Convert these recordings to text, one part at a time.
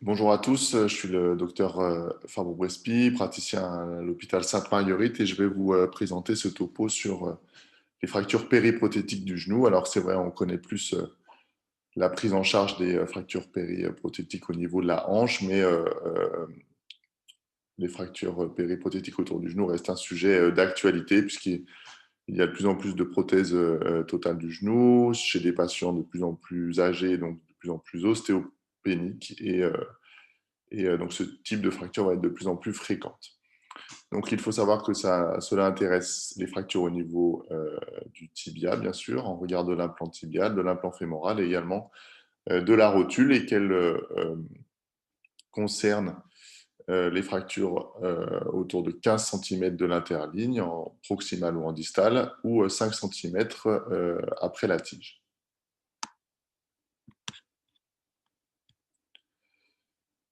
Bonjour à tous, je suis le docteur Fabre Brespi, praticien à l'hôpital Sainte-Marguerite et je vais vous présenter ce topo sur les fractures périprothétiques du genou. Alors c'est vrai, on connaît plus la prise en charge des fractures périprothétiques au niveau de la hanche, mais les fractures périprothétiques autour du genou restent un sujet d'actualité puisqu'il y a de plus en plus de prothèses totales du genou chez des patients de plus en plus âgés, donc de plus en plus ostéopéniques et donc, ce type de fracture va être de plus en plus fréquente. Donc, il faut savoir que cela intéresse les fractures au niveau du tibia, bien sûr, en regard de l'implant tibial, de l'implant fémoral et également de la rotule et qu'elle concerne les fractures autour de 15 cm de l'interligne, en proximal ou en distal, ou 5 cm après la tige.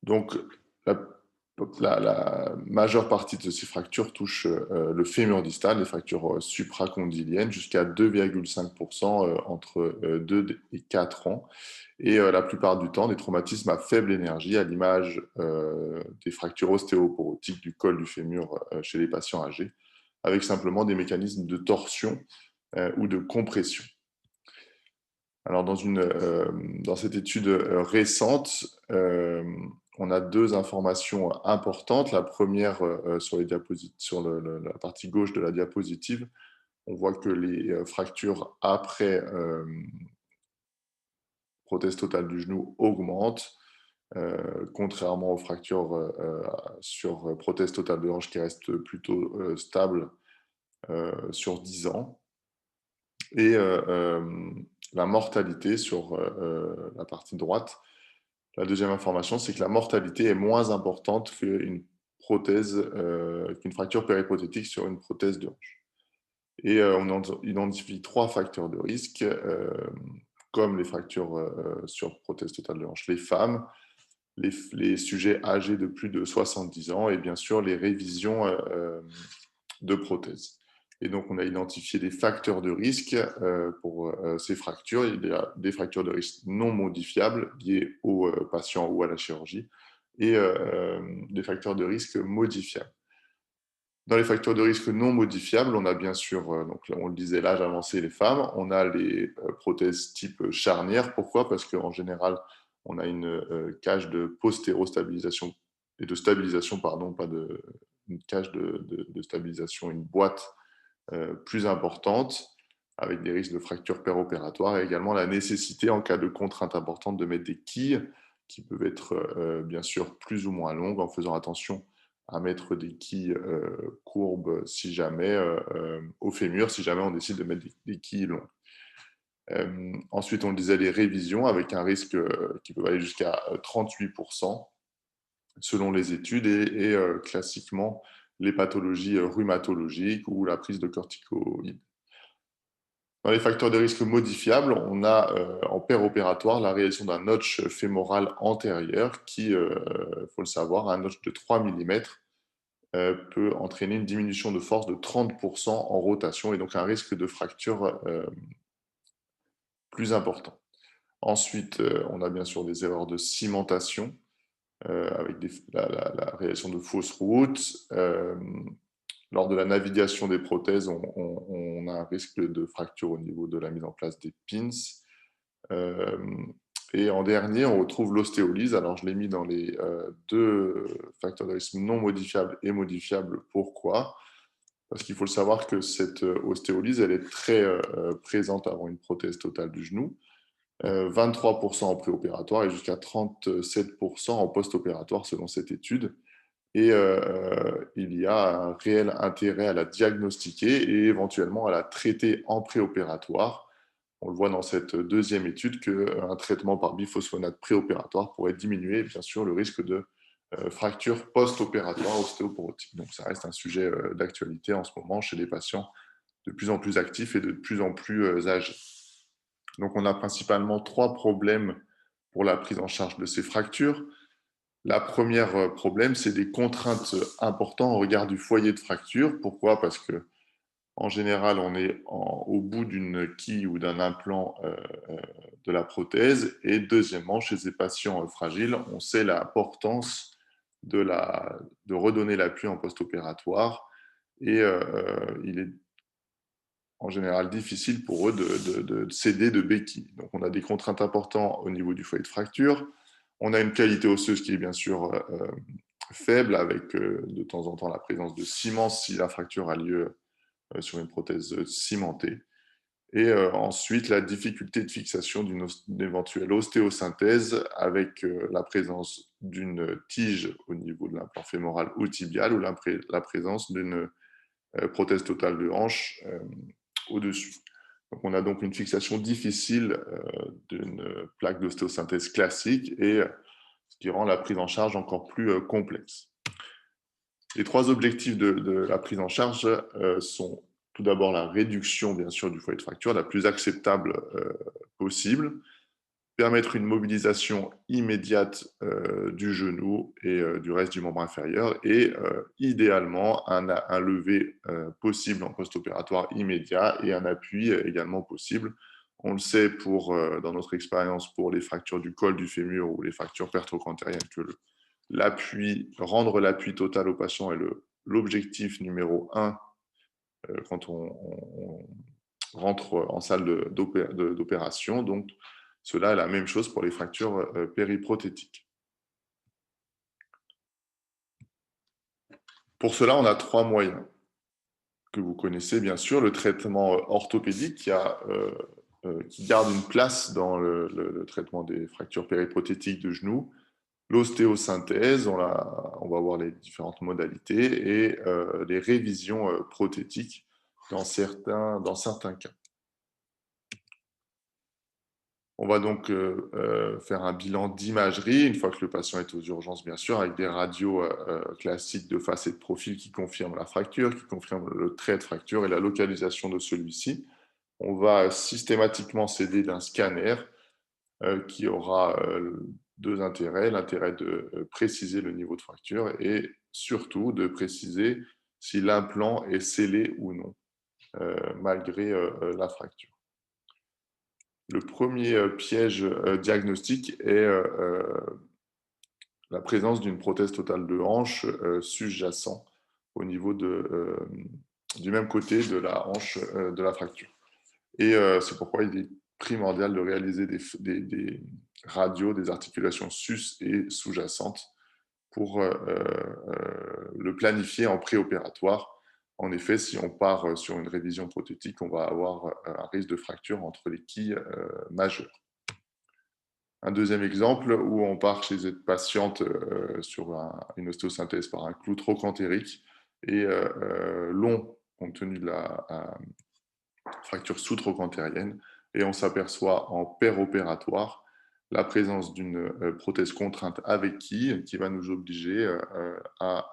Donc, la, la majeure partie de ces fractures touche le fémur distal, les fractures supracondyliennes, jusqu'à 2,5% entre 2 et 4 ans. Et la plupart du temps, des traumatismes à faible énergie, à l'image des fractures ostéoporotiques du col du fémur chez les patients âgés, avec simplement des mécanismes de torsion ou de compression. Alors, dans cette étude récente, on a deux informations importantes. La première, sur sur la partie gauche de la diapositive, on voit que les fractures après prothèse totale du genou augmentent, contrairement aux fractures sur prothèse totale de hanche qui restent plutôt stables sur 10 ans. Et la mortalité sur la partie droite. La deuxième information, c'est que la mortalité est moins importante qu'une qu'une fracture périprothétique sur une prothèse de hanche. Et on identifie trois facteurs de risque, comme les fractures sur prothèse totale de hanche. Les femmes, les sujets âgés de plus de 70 ans et bien sûr les révisions de prothèses. Et donc, on a identifié des facteurs de risque pour ces fractures. Il y a des fractures de risque non modifiables liées au patient ou à la chirurgie et des facteurs de risque modifiables. Dans les facteurs de risque non modifiables, on a bien sûr, donc on le disait, l'âge avancé et les femmes. On a les prothèses type charnière. Pourquoi? Parce qu'en général, on a une cage de postérostabilisation et de stabilisation, pardon, pas de, une cage de stabilisation, une boîte plus importante, avec des risques de fracture péropératoire et également la nécessité, en cas de contrainte importante, de mettre des quilles qui peuvent être bien sûr plus ou moins longues, en faisant attention à mettre des quilles courbes si jamais, au fémur, si jamais on décide de mettre des quilles longues. Ensuite, on le disait, les révisions avec un risque qui peut aller jusqu'à 38% selon les études et classiquement les pathologies rhumatologiques ou la prise de corticoïdes. Dans les facteurs de risque modifiables, on a en péropératoire la réalisation d'un notch fémoral antérieur qui, il faut le savoir, un notch de 3 mm peut entraîner une diminution de force de 30% en rotation et donc un risque de fracture plus important. Ensuite, on a bien sûr des erreurs de cimentation avec la réalisation de fausses routes. Lors de la navigation des prothèses, on a un risque de fracture au niveau de la mise en place des pins. Euh, et en dernier, on retrouve l'ostéolyse. Alors, je l'ai mis dans les deux facteurs de risque non modifiables et modifiables. Pourquoi? Parce qu'il faut le savoir que cette ostéolyse, elle est très présente avant une prothèse totale du genou. 23% en préopératoire et jusqu'à 37% en post-opératoire selon cette étude. Et il y a un réel intérêt à la diagnostiquer et éventuellement à la traiter en préopératoire. On le voit dans cette deuxième étude qu'un traitement par biphosphonate préopératoire pourrait diminuer, bien sûr, le risque de fracture post-opératoire ostéoporotique. Donc, ça reste un sujet d'actualité en ce moment chez les patients de plus en plus actifs et de plus en plus âgés. Donc, on a principalement trois problèmes pour la prise en charge de ces fractures. La première problème, c'est des contraintes importantes au regard du foyer de fracture. Pourquoi? Parce que En général, on est au bout d'une quille ou d'un implant de la prothèse. Et deuxièmement, chez ces patients fragiles, on sait l'importance de redonner l'appui en post-opératoire. Et il est en général difficile pour eux de céder de béquilles. Donc on a des contraintes importantes au niveau du foyer de fracture. On a une qualité osseuse qui est bien sûr faible, avec de temps en temps la présence de ciment si la fracture a lieu sur une prothèse cimentée. Et ensuite, la difficulté de fixation d'une éventuelle ostéosynthèse avec la présence d'une tige au niveau de l'implant fémoral ou tibial, ou la présence d'une prothèse totale de hanche au-dessus. Donc, on a donc une fixation difficile d'une plaque d'ostéosynthèse classique, et ce qui rend la prise en charge encore plus complexe. Les trois objectifs de la prise en charge sont tout d'abord la réduction, bien sûr, du foyer de fracture, la plus acceptable possible, permettre une mobilisation immédiate du genou et du reste du membre inférieur, et idéalement un lever possible en post-opératoire immédiat et un appui également possible. On le sait dans notre expérience pour les fractures du col du fémur ou les fractures pertrocantériennes, que rendre l'appui total au patient est l'objectif numéro un quand on rentre en salle d'opération. Donc, cela est la même chose pour les fractures périprothétiques. Pour cela, on a trois moyens que vous connaissez bien sûr. Le traitement orthopédique qui garde une place dans le traitement des fractures périprothétiques de genoux. L'ostéosynthèse, on va voir les différentes modalités, et les révisions prothétiques dans certains cas. On va donc faire un bilan d'imagerie une fois que le patient est aux urgences, bien sûr, avec des radios classiques de face et de profil qui confirment la fracture, qui confirment le trait de fracture et la localisation de celui-ci. On va systématiquement s'aider d'un scanner qui aura deux intérêts: l'intérêt de préciser le niveau de fracture, et surtout de préciser si l'implant est scellé ou non, malgré la fracture. Le premier piège diagnostique est la présence d'une prothèse totale de hanche sous-jacent au niveau du même côté de la hanche de la fracture. Et c'est pourquoi il est primordial de réaliser des radios des articulations sus et sous-jacentes pour le planifier en préopératoire. En effet, si on part sur une révision prothétique, on va avoir un risque de fracture entre les quilles majeures. Un deuxième exemple où on part chez cette patiente sur une ostéosynthèse par un clou trochantérique et long, compte tenu de la fracture sous-trochantérienne, et on s'aperçoit en péropératoire la présence d'une prothèse contrainte avec quille qui va nous obliger à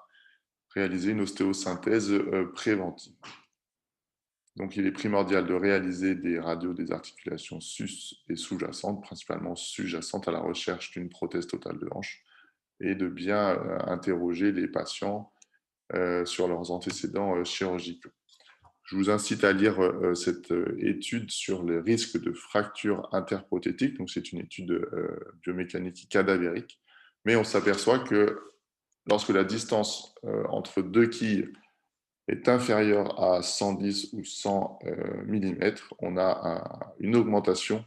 réaliser une ostéosynthèse préventive. Donc, il est primordial de réaliser des radios des articulations sus et sous-jacentes, principalement sous-jacentes, à la recherche d'une prothèse totale de hanche, et de bien interroger les patients sur leurs antécédents chirurgicaux. Je vous incite à lire cette étude sur les risques de fractures interprothétiques. Donc, c'est une étude biomécanique cadavérique, mais on s'aperçoit que lorsque la distance entre deux quilles est inférieure à 110 ou 100 mm, on a une augmentation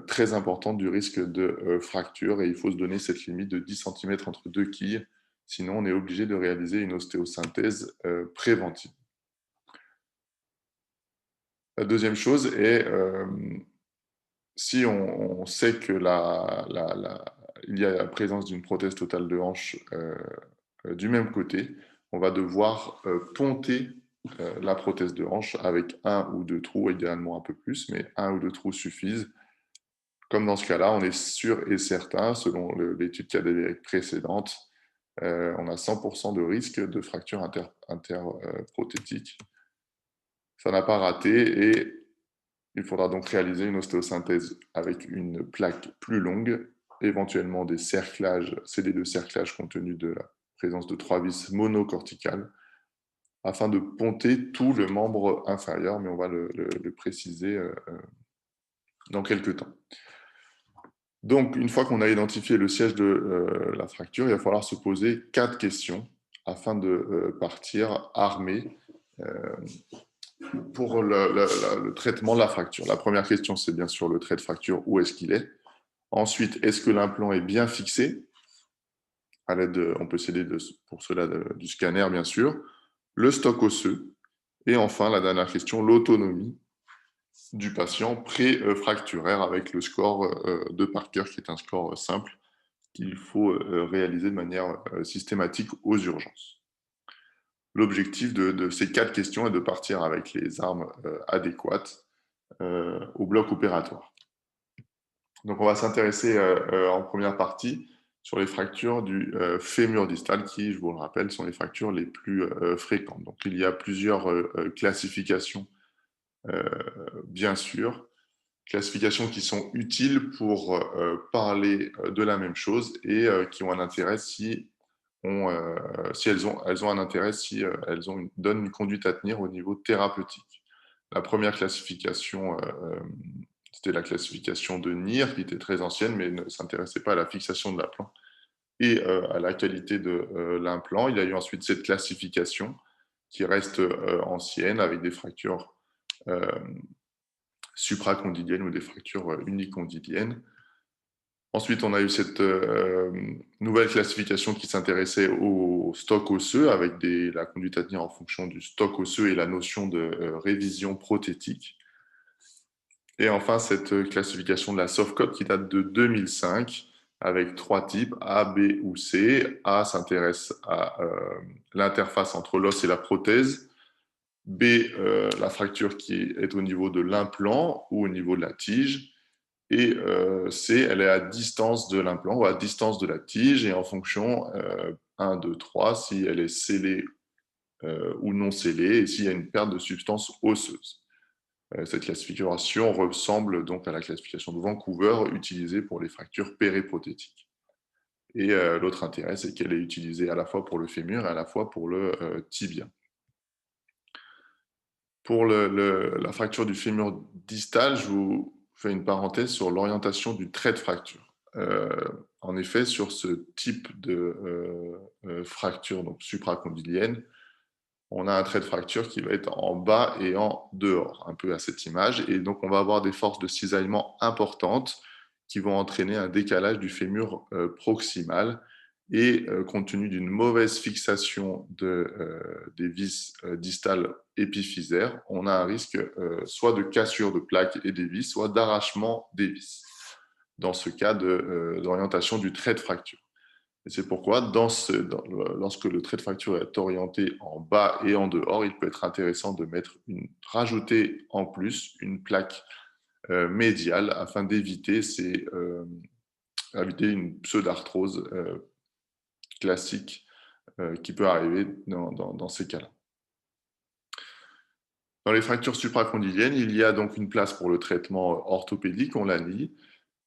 très importante du risque de fracture, et il faut se donner cette limite de 10 cm entre deux quilles, sinon on est obligé de réaliser une ostéosynthèse préventive. La deuxième chose est, si on sait que il y a la présence d'une prothèse totale de hanche du même côté, on va devoir ponter la prothèse de hanche avec un ou deux trous, idéalement un peu plus, mais un ou deux trous suffisent. Comme dans ce cas-là, on est sûr et certain, selon l'étude cadavérique précédente, on a 100% de risque de fracture interprothétique. Ça n'a pas raté, et il faudra donc réaliser une ostéosynthèse avec une plaque plus longue, éventuellement des cerclages, CD de cerclage compte tenu de la présence de 3 vis monocorticales, afin de ponter tout le membre inférieur, mais on va le préciser dans quelques temps. Donc, une fois qu'on a identifié le siège de la fracture, il va falloir se poser 4 questions afin de partir armé pour le traitement de la fracture. La première question, c'est bien sûr le trait de fracture, où est-ce qu'il est. Ensuite, est-ce que l'implant est bien fixé? À l'aide on peut s'aider pour cela du scanner, bien sûr. Le stock osseux. Et enfin, la dernière question, l'autonomie du patient pré-fracturaire avec le score de Parker, qui est un score simple qu'il faut réaliser de manière systématique aux urgences. L'objectif de ces 4 questions est de partir avec les armes adéquates au bloc opératoire. Donc, on va s'intéresser en première partie sur les fractures du fémur distal qui, je vous le rappelle, sont les fractures les plus fréquentes. Donc, il y a plusieurs classifications, bien sûr, classifications qui sont utiles pour parler de la même chose et qui ont un intérêt si elles ont un intérêt si donnent une conduite à tenir au niveau thérapeutique. La première classification, c'était la classification de NIR, qui était très ancienne, mais ne s'intéressait pas à la fixation de l'implant et à la qualité de l'implant. Il y a eu ensuite cette classification qui reste ancienne, avec des fractures supracondyliennes ou des fractures unicondyliennes. Ensuite, on a eu cette nouvelle classification qui s'intéressait au stock osseux, avec la conduite à tenir en fonction du stock osseux et la notion de révision prothétique. Et enfin, cette classification de la soft-code qui date de 2005, avec 3 types, A, B ou C. A s'intéresse à l'interface entre l'os et la prothèse. B, la fracture qui est au niveau de l'implant ou au niveau de la tige. Et C, elle est à distance de l'implant ou à distance de la tige, et en fonction 1, 2, 3, si elle est scellée ou non scellée, et s'il y a une perte de substance osseuse. Cette classification ressemble donc à la classification de Vancouver utilisée pour les fractures périprothétiques. Et l'autre intérêt, c'est qu'elle est utilisée à la fois pour le fémur et à la fois pour le tibia. Pour la fracture du fémur distal, je vous fais une parenthèse sur l'orientation du trait de fracture. En effet, sur ce type de fracture donc supracondylienne, on a un trait de fracture qui va être en bas et en dehors, un peu à cette image. Et donc, on va avoir des forces de cisaillement importantes qui vont entraîner un décalage du fémur proximal. Et compte tenu d'une mauvaise fixation des vis distales épiphysaires, on a un risque soit de cassure de plaques et des vis, soit d'arrachement des vis, dans ce cas d'orientation du trait de fracture. Et c'est pourquoi, lorsque le trait de fracture est orienté en bas et en dehors, il peut être intéressant de rajouter en plus une plaque médiale afin d'éviter une pseudarthrose classique qui peut arriver dans ces cas-là. Dans les fractures supracondyliennes, il y a donc une place pour le traitement orthopédique, on l'a dit,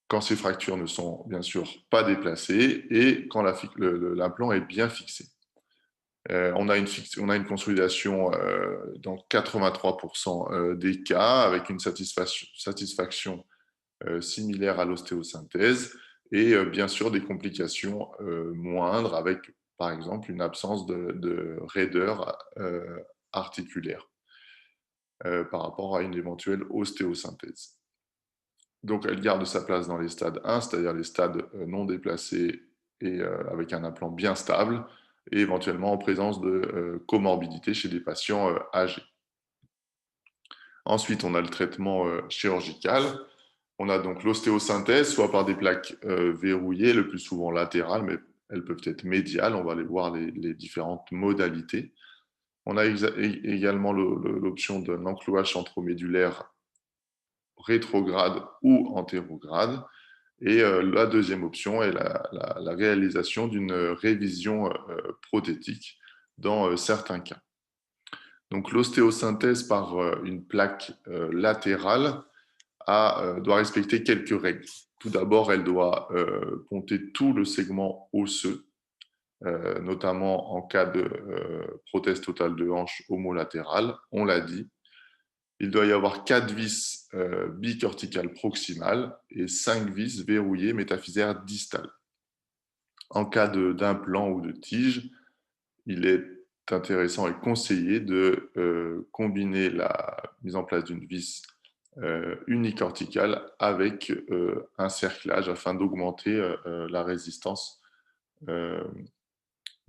quand ces fractures ne sont bien sûr pas déplacées et quand l'implant est bien fixé. On a une consolidation dans 83% des cas, avec une satisfaction similaire à l'ostéosynthèse, et bien sûr des complications moindres, avec par exemple une absence de raideur articulaire par rapport à une éventuelle ostéosynthèse. Donc, elle garde sa place dans les stades 1, c'est-à-dire les stades non déplacés et avec un implant bien stable, et éventuellement en présence de comorbidité chez des patients âgés. Ensuite, on a le traitement chirurgical. On a donc l'ostéosynthèse, soit par des plaques verrouillées, le plus souvent latérales, mais elles peuvent être médiales. On va aller voir les différentes modalités. On a également l'option d'un enclouage centromédulaire rétrograde ou antérograde. Et la deuxième option est la réalisation d'une révision prothétique dans certains cas. Donc l'ostéosynthèse par une plaque latérale doit respecter quelques règles. Tout d'abord, elle doit ponter tout le segment osseux notamment en cas de prothèse totale de hanche homolatérale, on l'a dit. Il doit y avoir 4 vis bicorticales proximales et 5 vis verrouillées métaphysaires distales. En cas d'implant ou de tige, il est intéressant et conseillé de combiner la mise en place d'une vis unicorticale avec un cerclage afin d'augmenter la résistance euh,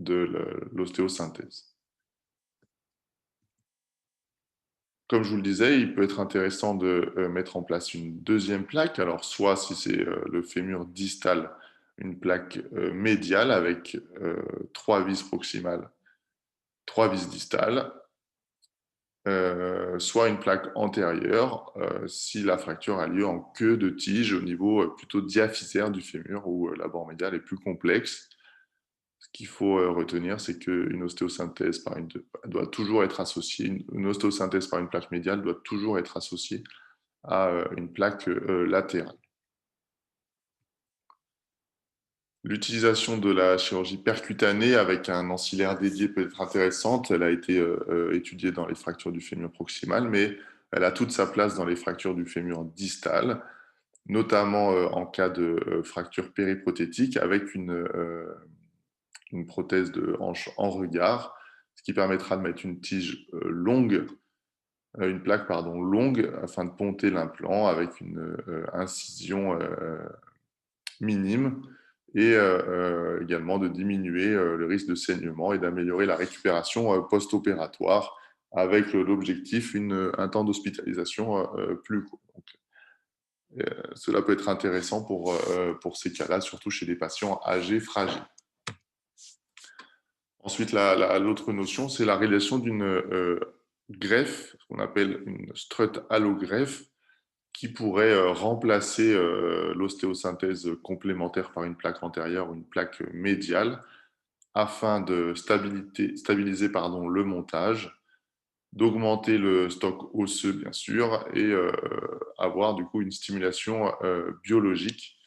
de l'ostéosynthèse. Comme je vous le disais, il peut être intéressant de mettre en place une deuxième plaque. Alors, soit si c'est le fémur distal, une plaque médiale avec 3 vis proximales, 3 vis distales, soit une plaque antérieure si la fracture a lieu en queue de tige au niveau plutôt diaphysaire du fémur où la bord médiale est plus complexe. Ce qu'il faut retenir, c'est qu'une ostéosynthèse doit toujours être associée, une ostéosynthèse par une plaque médiale doit toujours être associée à une plaque latérale. L'utilisation de la chirurgie percutanée avec un ancillaire dédié peut être intéressante. Elle a été étudiée dans les fractures du fémur proximal, mais elle a toute sa place dans les fractures du fémur distal, notamment en cas de fracture périprothétique avec une prothèse de hanche en regard, ce qui permettra de mettre une tige longue, une plaque pardon, longue afin de ponter l'implant avec une incision minime et également de diminuer le risque de saignement et d'améliorer la récupération post-opératoire avec l'objectif un temps d'hospitalisation plus court. Donc, cela peut être intéressant pour ces cas-là, surtout chez les patients âgés fragiles. Ensuite, l'autre notion, c'est la réalisation d'une greffe, ce qu'on appelle une strut allogreffe, qui pourrait remplacer l'ostéosynthèse complémentaire par une plaque antérieure ou une plaque médiale afin de stabiliser le montage, d'augmenter le stock osseux bien sûr et avoir du coup une stimulation biologique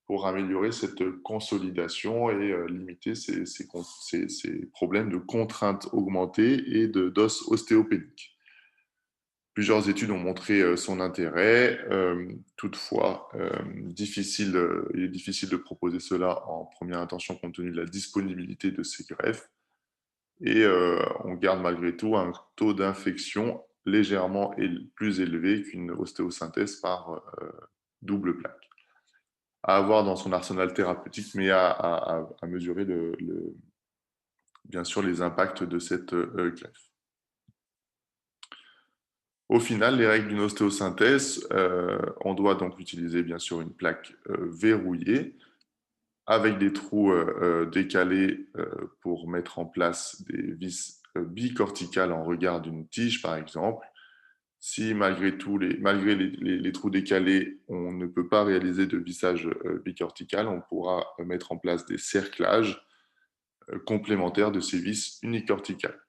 pour améliorer cette consolidation et limiter ces problèmes de contrainte augmentée et d'os ostéopédique. Plusieurs études ont montré son intérêt. Toutefois, il est difficile de proposer cela en première intention compte tenu de la disponibilité de ces greffes. Et on garde malgré tout un taux d'infection légèrement plus élevé qu'une ostéosynthèse par double plaque. À avoir dans son arsenal thérapeutique, mais à mesurer bien sûr les impacts de cette greffe. Au final, les règles d'une ostéosynthèse, on doit donc utiliser bien sûr une plaque verrouillée avec des trous décalés pour mettre en place des vis bicorticales en regard d'une tige, par exemple. Si malgré les trous décalés, on ne peut pas réaliser de vissage bicortical, on pourra mettre en place des cerclages complémentaires de ces vis unicorticales.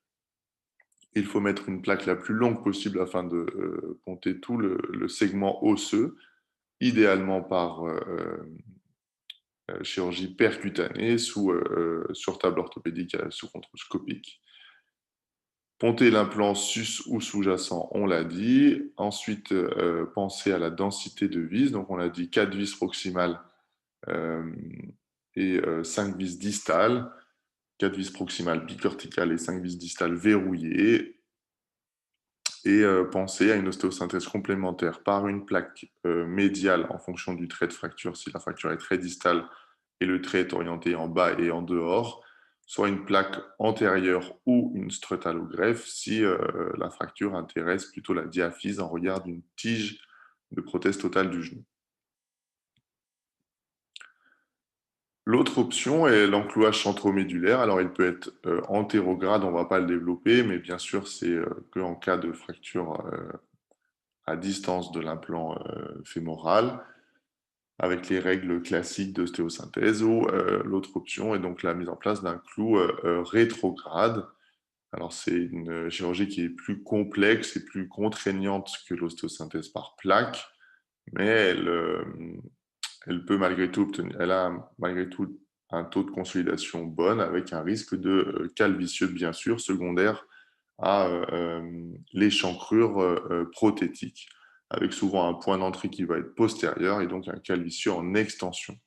Il faut mettre une plaque la plus longue possible afin de ponter tout le segment osseux, idéalement par chirurgie percutanée sur table orthopédique sous-controscopique. Ponter l'implant sus ou sous-jacent, on l'a dit. Ensuite, penser à la densité de vis. Donc, on l'a dit 4 vis proximales et 5 vis distales. 4 vis proximales bicorticales et 5 vis distales verrouillées. Et penser à une ostéosynthèse complémentaire par une plaque médiale en fonction du trait de fracture, si la fracture est très distale et le trait est orienté en bas et en dehors, soit une plaque antérieure ou une strut allogreffe si la fracture intéresse plutôt la diaphyse en regard d'une tige de prothèse totale du genou. L'autre option est l'enclouage centromédulaire. Alors, il peut être antérograde, on ne va pas le développer, mais bien sûr, c'est qu'en cas de fracture à distance de l'implant fémoral, avec les règles classiques d'ostéosynthèse, ou l'autre option est donc la mise en place d'un clou rétrograde. Alors, c'est une chirurgie qui est plus complexe et plus contraignante que l'ostéosynthèse par plaque, mais elle peut malgré tout elle a malgré tout un taux de consolidation bonne avec un risque de calvitieux, bien sûr, secondaire à l'échancrure prothétique, avec souvent un point d'entrée qui va être postérieur et donc un calvitieux en extension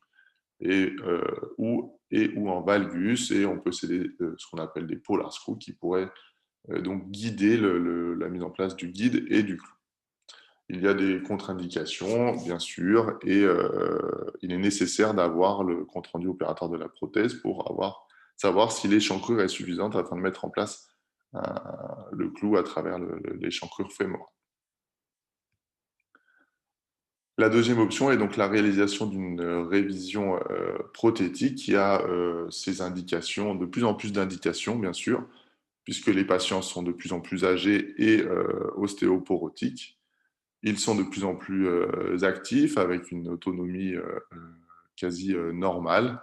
et, ou en valgus, et on peut céder ce qu'on appelle des polar screws qui pourraient donc guider la mise en place du guide et du clou. Il y a des contre-indications, bien sûr, et il est nécessaire d'avoir le compte-rendu opératoire de la prothèse pour savoir si l'échancrure est suffisante afin de mettre en place le clou à travers l'échancrure fémorale. La deuxième option est donc la réalisation d'une révision prothétique qui a ses indications, de plus en plus d'indications, bien sûr, puisque les patients sont de plus en plus âgés et ostéoporotiques. Ils sont de plus en plus actifs, avec une autonomie quasi normale,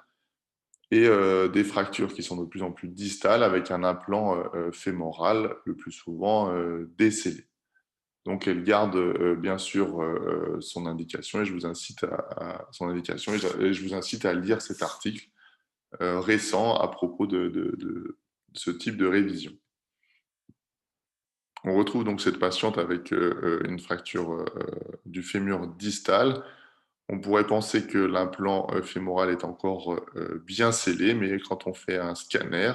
et des fractures qui sont de plus en plus distales, avec un implant fémoral le plus souvent décellé. Donc elle garde bien sûr son indication, et je vous incite son indication, et je vous incite à lire cet article récent à propos de ce type de révision. On retrouve donc cette patiente avec une fracture du fémur distal. On pourrait penser que l'implant fémoral est encore bien scellé, mais quand on fait un scanner,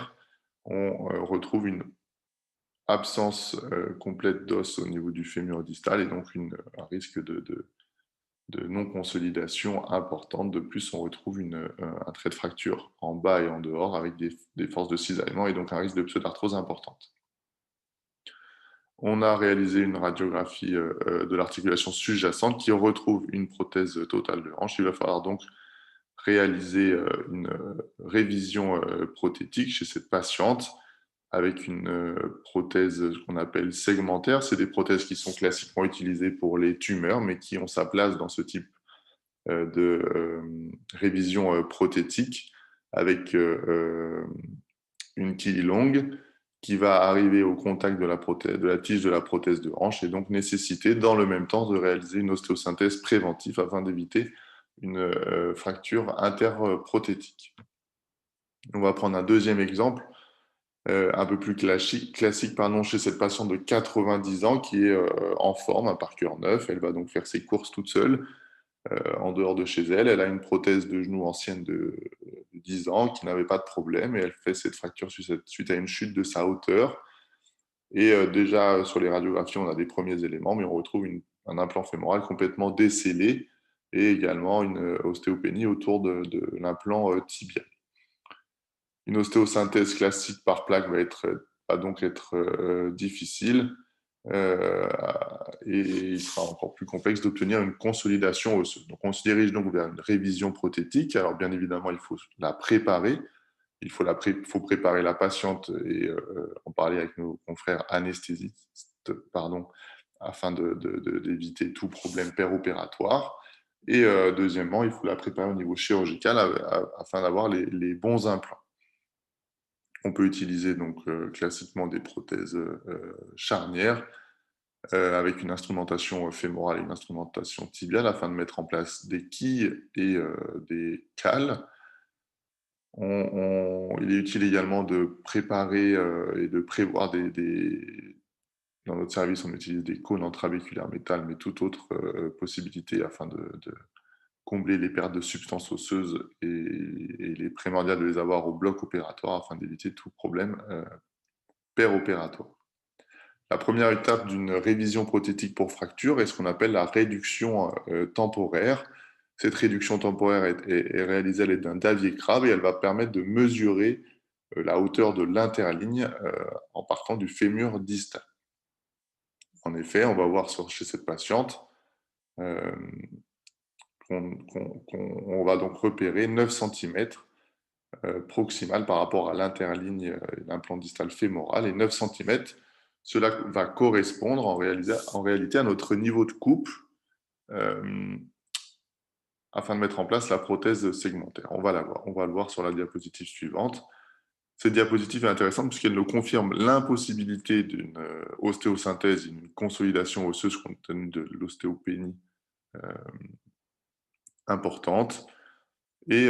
on retrouve une absence complète d'os au niveau du fémur distal, et donc un risque de non-consolidation importante. De plus, on retrouve un trait de fracture en bas et en dehors avec des forces de cisaillement, et donc un risque de pseudarthrose importante. On a réalisé une radiographie de l'articulation sous-jacente qui retrouve une prothèse totale de hanche. Il va falloir donc réaliser une révision prothétique chez cette patiente avec une prothèse qu'on appelle segmentaire. C'est des prothèses qui sont classiquement utilisées pour les tumeurs, mais qui ont sa place dans ce type de révision prothétique, avec une quille longue qui va arriver au contact de la tige de la prothèse de hanche, et donc nécessiter dans le même temps de réaliser une ostéosynthèse préventive afin d'éviter une fracture interprothétique. On va prendre un deuxième exemple un peu plus classique chez cette patiente de 90 ans qui est en forme, un par cœur neuf. Elle va donc faire ses courses toute seule en dehors de chez elle. Elle a une prothèse de genou ancienne de 10 ans qui n'avait pas de problème, et elle fait cette fracture suite à une chute de sa hauteur. Et déjà, sur les radiographies, on a des premiers éléments, mais on retrouve un implant fémoral complètement décellé, et également une ostéopénie autour de l'implant tibial. Une ostéosynthèse classique par plaque va donc être difficile, euh, et il sera encore plus complexe d'obtenir une consolidation osseuse. Donc on se dirige donc vers une révision prothétique. Alors bien évidemment, il faut la préparer. Faut préparer la patiente et en parler avec nos confrères anesthésistes, pardon, afin d'éviter tout problème péropératoire. Et deuxièmement, il faut la préparer au niveau chirurgical afin d'avoir les bons implants. On peut utiliser donc classiquement des prothèses charnières avec une instrumentation fémorale et une instrumentation tibiale afin de mettre en place des quilles et des cales. Il est utile également de préparer et de prévoir dans notre service, on utilise des cônes en trabéculaire métal, mais toute autre possibilité afin de combler les pertes de substances osseuses, et il est primordial de les avoir au bloc opératoire afin d'éviter tout problème péropératoire. La première étape d'une révision prothétique pour fracture est ce qu'on appelle la réduction temporaire. Cette réduction temporaire est réalisée à l'aide d'un Davier-Crabe, et elle va permettre de mesurer la hauteur de l'interligne en partant du fémur distal. En effet, on va voir chez cette patiente qu'on va donc repérer 9 cm proximal par rapport à l'interligne de l'implant distal fémoral, et 9 cm, cela va correspondre en réalité à notre niveau de coupe euh, afin de mettre en place la prothèse segmentaire. On va le voir sur la diapositive suivante. Cette diapositive est intéressante puisqu'elle nous confirme l'impossibilité d'une ostéosynthèse et d'une consolidation osseuse compte tenu de l'ostéopénie importante. Et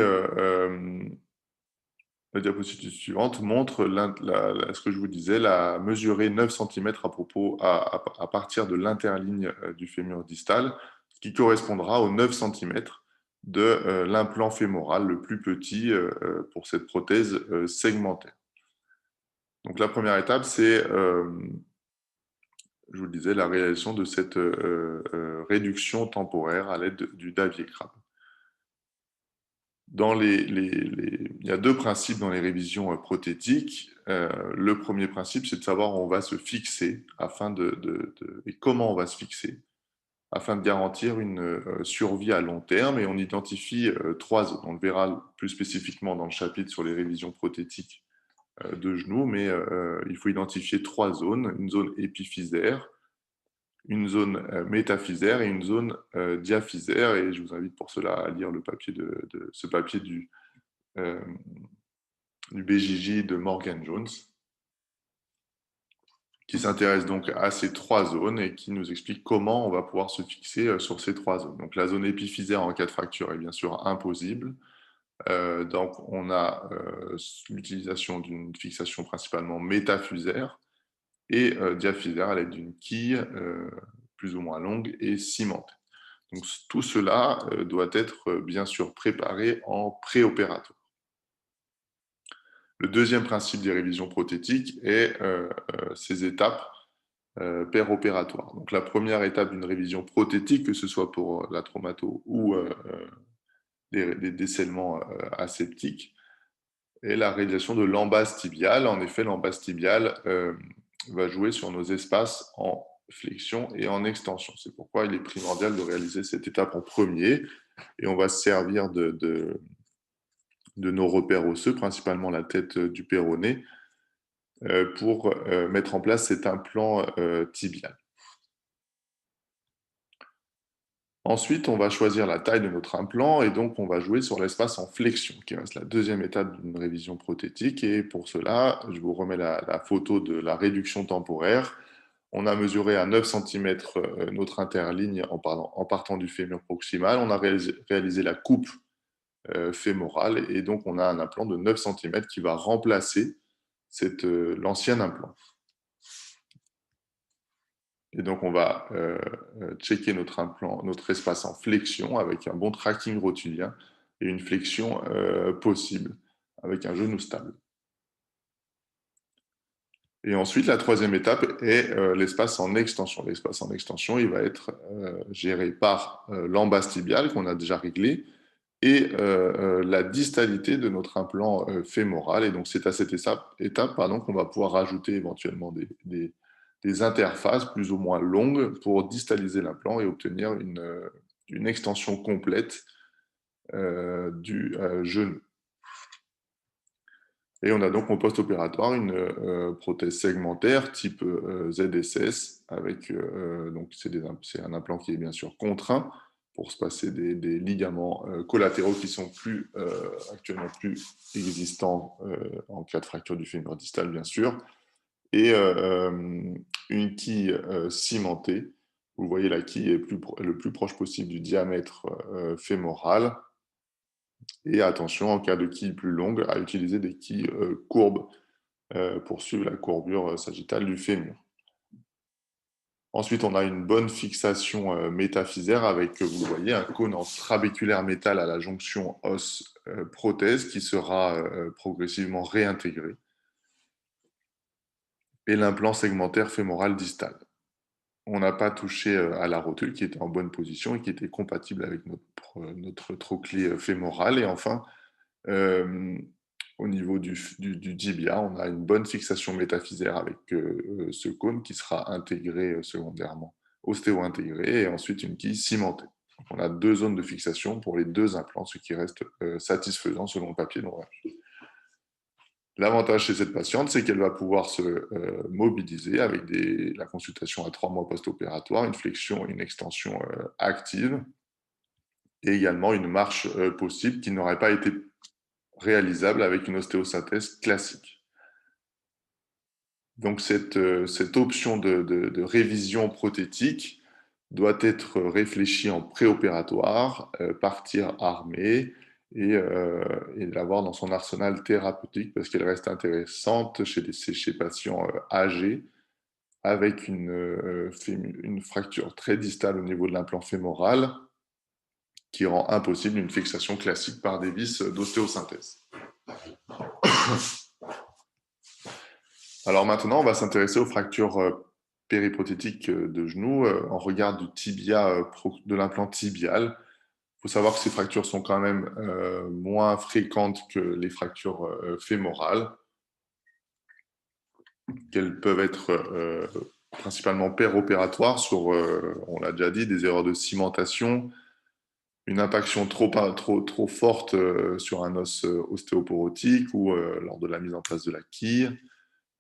La diapositive suivante montre ce que je vous disais, mesurer 9 centimètres à partir de l'interligne du fémur distal, ce qui correspondra aux 9 centimètres de l'implant fémoral le plus petit pour cette prothèse segmentaire. Donc la première étape, c'est, je vous le disais, la réalisation de cette réduction temporaire à l'aide du Davie-Crabbe. Il y a deux principes dans les révisions prothétiques. Le premier principe, c'est de savoir où on va se fixer et comment on va se fixer afin de garantir une survie à long terme. Et on identifie trois zones. On le verra plus spécifiquement dans le chapitre sur les révisions prothétiques de genoux, mais il faut identifier trois zones. Une zone épiphysaire, une zone métaphysaire et une zone diaphysaire. Et je vous invite pour cela à lire ce papier euh, du BJJ de Morgan Jones, qui s'intéresse donc à ces trois zones et qui nous explique comment on va pouvoir se fixer sur ces trois zones. Donc la zone épiphysaire en cas de fracture est bien sûr impossible. Donc on a l'utilisation d'une fixation principalement métaphysaire et diaphysaire à l'aide d'une quille plus ou moins longue et cimentée. Donc tout cela doit être bien sûr préparé en préopératoire. Le deuxième principe des révisions prothétiques est ces étapes péropératoires. Donc la première étape d'une révision prothétique, que ce soit pour la traumato ou des décellements aseptiques, est la réalisation de l'embase tibiale. En effet, l'embase tibiale va jouer sur nos espaces en flexion et en extension. C'est pourquoi il est primordial de réaliser cette étape en premier, et on va se servir de nos repères osseux, principalement la tête du péroné, pour mettre en place cet implant tibial. Ensuite, on va choisir la taille de notre implant et donc on va jouer sur l'espace en flexion, qui reste la deuxième étape d'une révision prothétique. Et pour cela, je vous remets la photo de la réduction temporaire. On a mesuré à 9 centimètres notre interligne en partant du fémur proximal. On a réalisé la coupe fémorale et donc on a un implant de 9 centimètres qui va remplacer l'ancien implant. Et donc, on va checker notre implant, notre espace en flexion avec un bon tracking rotulien et une flexion possible avec un genou stable. Et ensuite, la troisième étape est l'espace en extension. L'espace en extension, il va être géré par l'embase tibiale qu'on a déjà réglé et la distalité de notre implant fémoral. Et donc, c'est à cette étape qu'on va pouvoir rajouter éventuellement des interfaces plus ou moins longues pour distaliser l'implant et obtenir une extension complète du genou. Et on a donc en post-opératoire une prothèse segmentaire type ZSS, donc c'est un implant qui est bien sûr contraint pour se passer des ligaments collatéraux qui sont actuellement plus existants en cas de fracture du fémur distal, bien sûr, et une quille cimentée. Vous voyez, la quille est le plus proche possible du diamètre fémoral. Et attention, en cas de quille plus longue, à utiliser des quilles courbes pour suivre la courbure sagittale du fémur. Ensuite, on a une bonne fixation métaphysaire avec, vous voyez, un cône en trabéculaire métal à la jonction os-prothèse qui sera progressivement réintégré. Et l'implant segmentaire fémoral distal. On n'a pas touché à la rotule qui était en bonne position et qui était compatible avec notre trochlée fémoral. Et enfin, au niveau du tibia, on a une bonne fixation métaphysaire avec ce cône qui sera intégré secondairement, ostéo-intégré, et ensuite une quille cimentée. Donc on a deux zones de fixation pour les deux implants, ce qui reste satisfaisant selon le papier d'ouvrage. L'avantage chez cette patiente, c'est qu'elle va pouvoir se mobiliser avec la consultation à 3 mois post-opératoire, une flexion et une extension active, et également une marche possible qui n'aurait pas été réalisable avec une ostéosynthèse classique. Donc cette option de révision prothétique doit être réfléchie en préopératoire, partir armé et l'avoir dans son arsenal thérapeutique parce qu'elle reste intéressante chez patients âgés avec une fracture très distale au niveau de l'implant fémoral qui rend impossible une fixation classique par des vis d'ostéosynthèse. Alors maintenant, on va s'intéresser aux fractures périprothétiques de genoux en regard du tibia, de l'implant tibial. Il faut savoir que ces fractures sont quand même moins fréquentes que les fractures fémorales, qu'elles peuvent être principalement péropératoires sur, on l'a déjà dit, des erreurs de cimentation, une impaction trop forte sur un os ostéoporotique ou lors de la mise en place de la quille,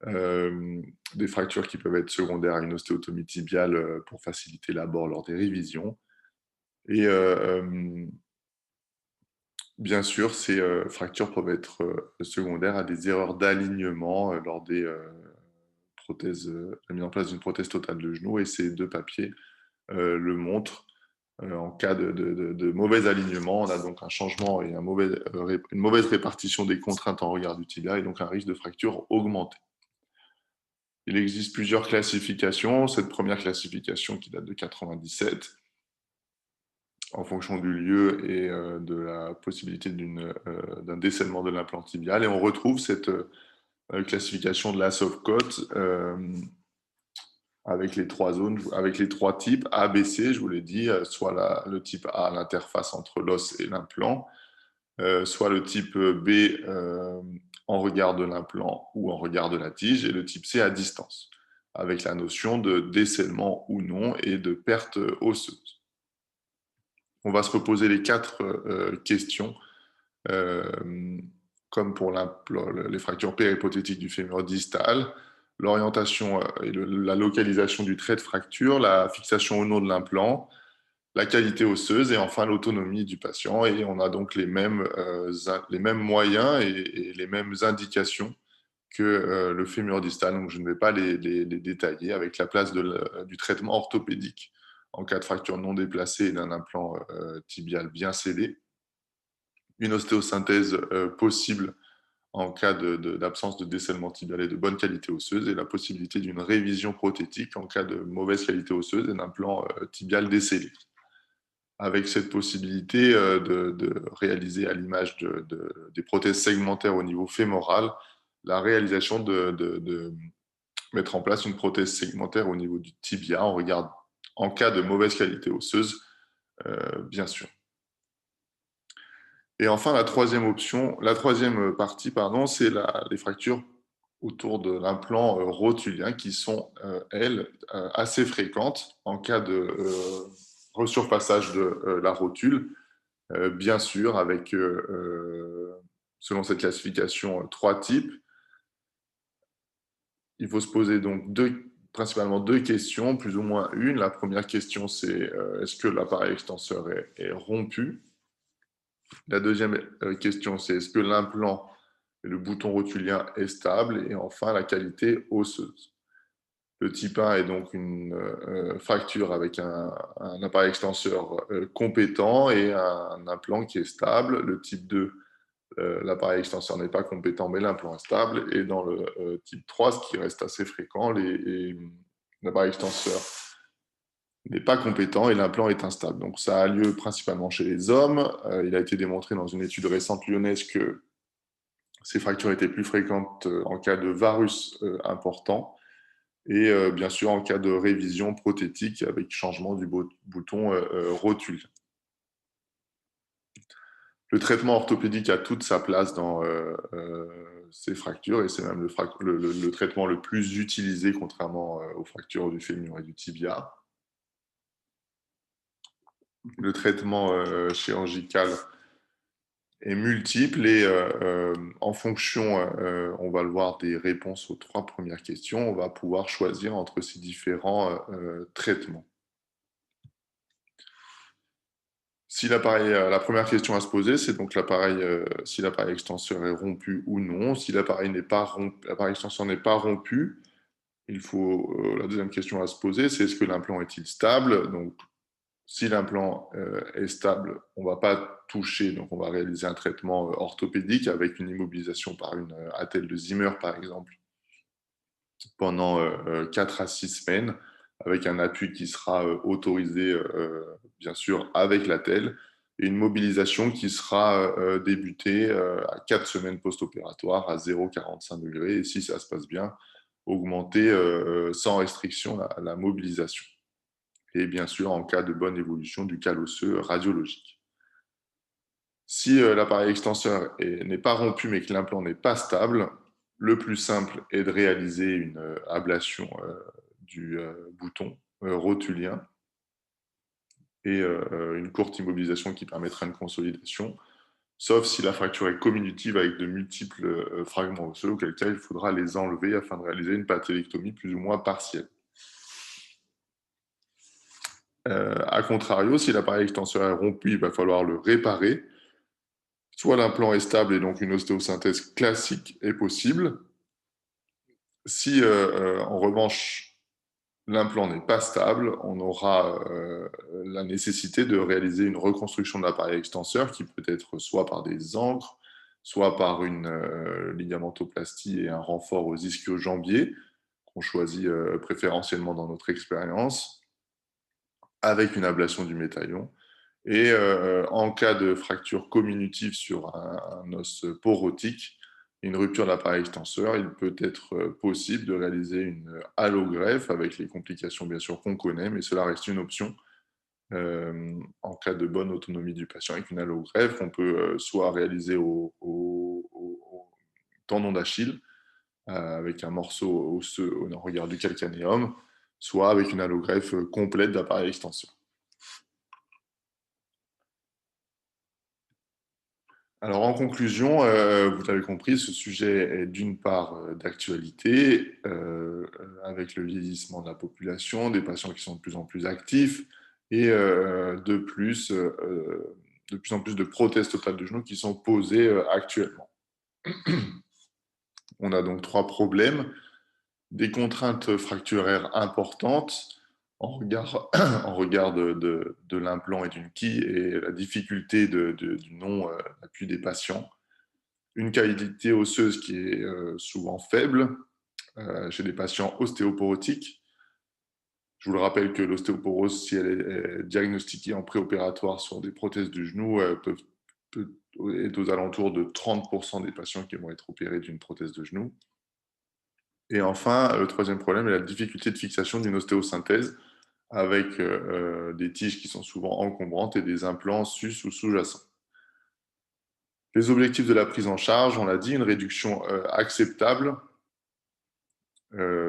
des fractures qui peuvent être secondaires à une ostéotomie tibiale pour faciliter l'abord lors des révisions. Et bien sûr, ces fractures peuvent être secondaires à des erreurs d'alignement lors des prothèses, la mise en place d'une prothèse totale de genou. Et ces deux papiers le montrent. En cas de mauvais alignement, on a donc un changement et une mauvaise répartition des contraintes en regard du tibia et donc un risque de fracture augmenté. Il existe plusieurs classifications. Cette première classification qui date de 1997, en fonction du lieu et de la possibilité d'un décèlement de l'implant tibial. Et on retrouve cette classification de la Sovcot avec les trois zones, avec les trois types A, B, C, je vous l'ai dit, soit le type A, l'interface entre l'os et l'implant, soit le type B en regard de l'implant ou en regard de la tige, et le type C à distance, avec la notion de décèlement ou non et de perte osseuse. On va se reposer les quatre questions, comme pour les fractures périhypothétiques du fémur distal, l'orientation et la localisation du trait de fracture, la fixation ou non de l'implant, la qualité osseuse et enfin l'autonomie du patient. Et on a donc les mêmes moyens et les mêmes indications que le fémur distal. Donc je ne vais pas les détailler, avec la place du traitement orthopédique en cas de fracture non déplacée et d'un implant tibial bien scellé, une ostéosynthèse possible en cas d'absence de décèlement tibial et de bonne qualité osseuse, et la possibilité d'une révision prothétique en cas de mauvaise qualité osseuse et d'un implant tibial décellé. Avec cette possibilité de réaliser à l'image des prothèses segmentaires au niveau fémoral, la réalisation de mettre en place une prothèse segmentaire au niveau du tibia en cas de mauvaise qualité osseuse, bien sûr. Et enfin, la troisième partie, c'est les fractures autour de l'implant rotulien qui sont, elles, assez fréquentes en cas de resurfaçage de la rotule, bien sûr, avec, selon cette classification, trois types. Il faut se poser donc principalement deux questions, plus ou moins une. La première question, c'est est-ce que l'appareil extenseur est rompu? La deuxième question, c'est est-ce que l'implant et le bouton rotulien est stable? Et enfin, la qualité osseuse. Le type 1 est donc une fracture avec un appareil extenseur compétent et un implant qui est stable. Le type 2, l'appareil extenseur n'est pas compétent, mais l'implant est stable. Et dans le type 3, ce qui reste assez fréquent, l'appareil extenseur n'est pas compétent et l'implant est instable. Donc ça a lieu principalement chez les hommes. Il a été démontré dans une étude récente lyonnaise que ces fractures étaient plus fréquentes en cas de varus important et bien sûr en cas de révision prothétique avec changement du bouton rotule. Le traitement orthopédique a toute sa place dans ces fractures et c'est même le traitement le plus utilisé contrairement aux fractures du fémur et du tibia. Le traitement chirurgical est multiple et en fonction, on va le voir, des réponses aux trois premières questions, on va pouvoir choisir entre ces différents traitements. Si la première question à se poser, c'est donc si l'appareil extenseur est rompu ou non. Si l'appareil extenseur n'est pas rompu, la deuxième question à se poser, c'est est-ce que l'implant est-il stable? Donc, Si l'implant est stable, on ne va pas toucher, donc on va réaliser un traitement orthopédique avec une immobilisation par une attelle de Zimmer, par exemple, pendant 4 à 6 semaines, avec un appui qui sera autorisé, bien sûr, avec l'attelle, et une mobilisation qui sera débutée à 4 semaines post-opératoire à 0,45 degrés, et si ça se passe bien, augmenter sans restriction la mobilisation. Et bien sûr, en cas de bonne évolution du cal osseux radiologique. Si l'appareil extenseur n'est pas rompu mais que l'implant n'est pas stable, le plus simple est de réaliser une ablation du bouton rotulien et une courte immobilisation qui permettra une consolidation, sauf si la fracture est comminutive avec de multiples fragments osseux, auquel cas il faudra les enlever afin de réaliser une patelectomie plus ou moins partielle. A contrario, si l'appareil extenseur est rompu, il va falloir le réparer. Soit l'implant est stable et donc une ostéosynthèse classique est possible. Si en revanche l'implant n'est pas stable, on aura la nécessité de réaliser une reconstruction de l'appareil extenseur qui peut être soit par des ancres, soit par une ligamentoplastie et un renfort aux ischio-jambiers qu'on choisit préférentiellement dans notre expérience, avec une ablation du médaillon. Et en cas de fracture comminutive sur un os porotique, une rupture de l'appareil extenseur, il peut être possible de réaliser une allogreffe avec les complications bien sûr qu'on connaît, mais cela reste une option en cas de bonne autonomie du patient. Avec une allogreffe, on peut soit réaliser au tendon d'Achille avec un morceau osseux en regard du calcanéum, soit avec une allogreffe complète d'appareil extenseur. Alors en conclusion, vous l'avez compris, ce sujet est d'une part d'actualité, avec le vieillissement de la population, des patients qui sont de plus en plus actifs, et de plus en plus de prothèses totales de genoux qui sont posées actuellement. On a donc 3 problèmes: des contraintes fracturaires importantes en regard, en regard de l'implant et d'une quille, et la difficulté du non-appui des patients. Une qualité osseuse qui est souvent faible chez des patients ostéoporotiques. Je vous le rappelle que l'ostéoporose, si elle est diagnostiquée en préopératoire sur des prothèses du genou, est aux alentours de 30% des patients qui vont être opérés d'une prothèse de genou. Et enfin, le troisième problème est la difficulté de fixation d'une ostéosynthèse avec des tiges qui sont souvent encombrantes et des implants sus ou sous-jacents. Les objectifs de la prise en charge, on l'a dit, une réduction acceptable,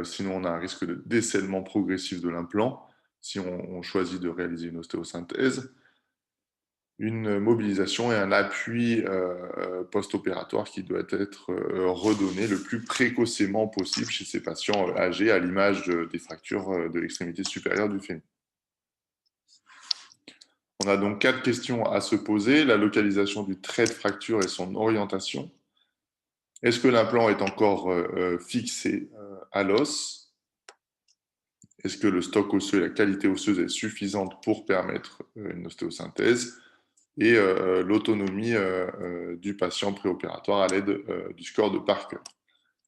sinon on a un risque de décèlement progressif de l'implant si on choisit de réaliser une ostéosynthèse, une mobilisation et un appui post-opératoire qui doit être redonné le plus précocement possible chez ces patients âgés, à l'image des fractures de l'extrémité supérieure du fémur. On a donc 4 questions à se poser: la localisation du trait de fracture et son orientation. Est-ce que l'implant est encore fixé à l'os? Est-ce que le stock osseux et la qualité osseuse est suffisante pour permettre une ostéosynthèse? Et l'autonomie du patient préopératoire à l'aide du score de Parker.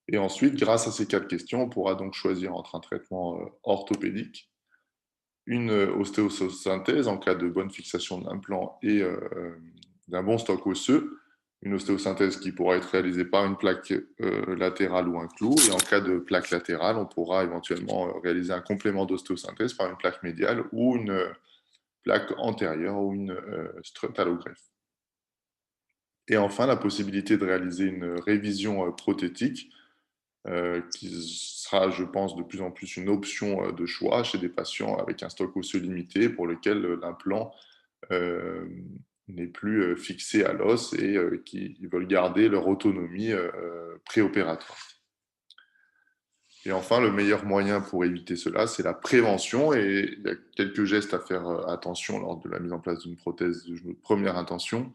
Et ensuite, grâce à ces 4 questions, on pourra donc choisir entre un traitement orthopédique, une ostéosynthèse en cas de bonne fixation de l'implant et d'un bon stock osseux, une ostéosynthèse qui pourra être réalisée par une plaque latérale ou un clou, et en cas de plaque latérale, on pourra éventuellement réaliser un complément d'ostéosynthèse par une plaque médiale ou une plaque antérieure ou une strut allogreffe. Et enfin, la possibilité de réaliser une révision prothétique qui sera, je pense, de plus en plus une option de choix chez des patients avec un stock osseux limité pour lequel l'implant euh, n'est plus fixé à l'os et qui veulent garder leur autonomie préopératoire. Et enfin, le meilleur moyen pour éviter cela, c'est la prévention, et il y a quelques gestes à faire attention lors de la mise en place d'une prothèse de genou de première intention,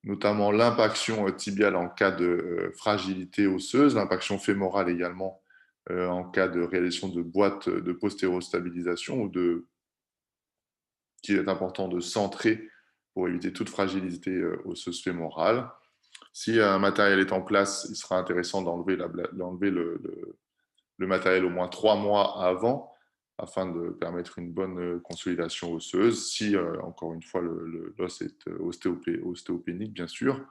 notamment l'impaction tibiale en cas de fragilité osseuse, l'impaction fémorale également en cas de réalisation de boîtes de postérostabilisation ou de qu'il est important de centrer pour éviter toute fragilité osseuse fémorale. Si un matériel est en place, il sera intéressant d'enlever le matériel au moins 3 mois avant, afin de permettre une bonne consolidation osseuse. Si, encore une fois, l'os est ostéopénique, bien sûr,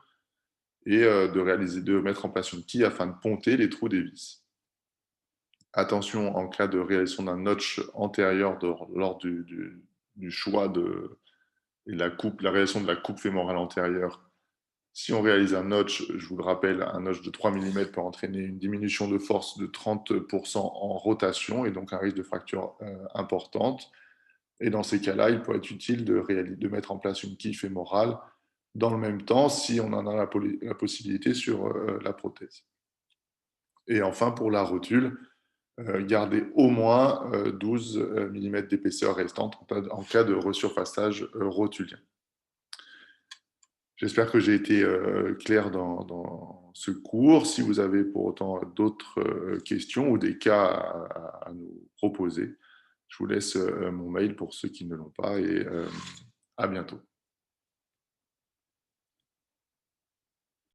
et de mettre en place une quille afin de ponter les trous des vis. Attention en cas de réalisation d'un notch antérieur lors du choix et la réalisation de la coupe fémorale antérieure. Si on réalise un notch, je vous le rappelle, un notch de 3 mm peut entraîner une diminution de force de 30% en rotation et donc un risque de fracture importante. Et dans ces cas-là, il peut être utile de mettre en place une quille fémorale dans le même temps si on en a la possibilité sur la prothèse. Et enfin, pour la rotule, garder au moins 12 mm d'épaisseur restante en cas de resurfaçage rotulien. J'espère que j'ai été clair dans ce cours. Si vous avez pour autant d'autres questions ou des cas à nous proposer, je vous laisse mon mail pour ceux qui ne l'ont pas et à bientôt.